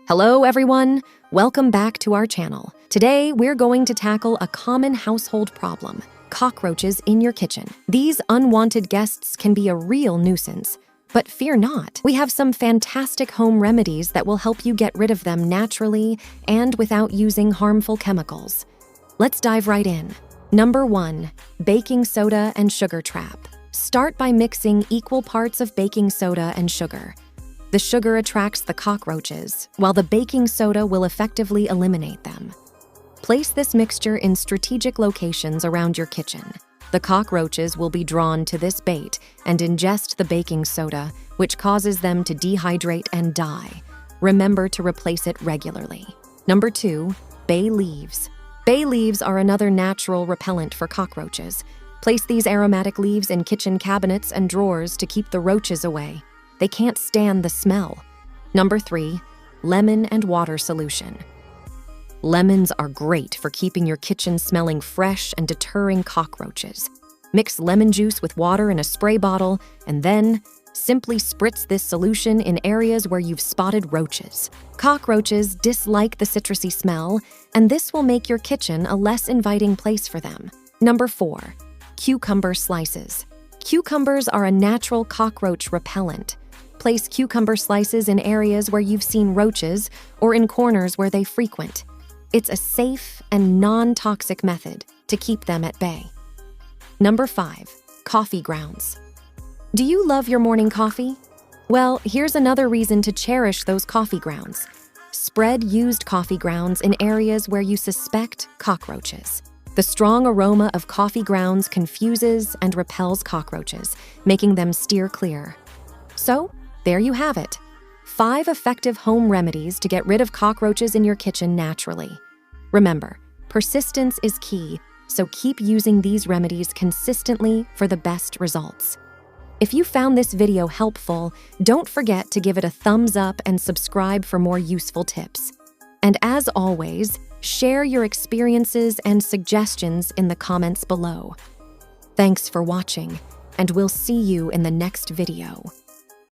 Hello everyone, welcome back to our channel. Today we're going to tackle a common household problem, cockroaches in your kitchen. These unwanted guests can be a real nuisance, but fear not. We have some fantastic home remedies that will help you get rid of them naturally and without using harmful chemicals. Let's dive right in. Number 1, baking soda and sugar trap. Start by mixing equal parts of baking soda and sugar. The sugar attracts the cockroaches, while the baking soda will effectively eliminate them. Place this mixture in strategic locations around your kitchen. The cockroaches will be drawn to this bait and ingest the baking soda, which causes them to dehydrate and die. Remember to replace it regularly. Number 2, bay leaves. Bay leaves are another natural repellent for cockroaches. Place these aromatic leaves in kitchen cabinets and drawers to keep the roaches away. They can't stand the smell. Number 3, lemon and water solution. Lemons are great for keeping your kitchen smelling fresh and deterring cockroaches. Mix lemon juice with water in a spray bottle and then simply spritz this solution in areas where you've spotted roaches. Cockroaches dislike the citrusy smell, and this will make your kitchen a less inviting place for them. Number 4, cucumber slices. Cucumbers are a natural cockroach repellent. Place cucumber slices in areas where you've seen roaches or in corners where they frequent. It's a safe and non-toxic method to keep them at bay. Number 5, coffee grounds. Do you love your morning coffee? Well, here's another reason to cherish those coffee grounds. Spread used coffee grounds in areas where you suspect cockroaches. The strong aroma of coffee grounds confuses and repels cockroaches, making them steer clear. So, there you have it. 5 effective home remedies to get rid of cockroaches in your kitchen naturally. Remember, persistence is key, so keep using these remedies consistently for the best results. If you found this video helpful, don't forget to give it a thumbs up and subscribe for more useful tips. And as always, share your experiences and suggestions in the comments below. Thanks for watching, and we'll see you in the next video.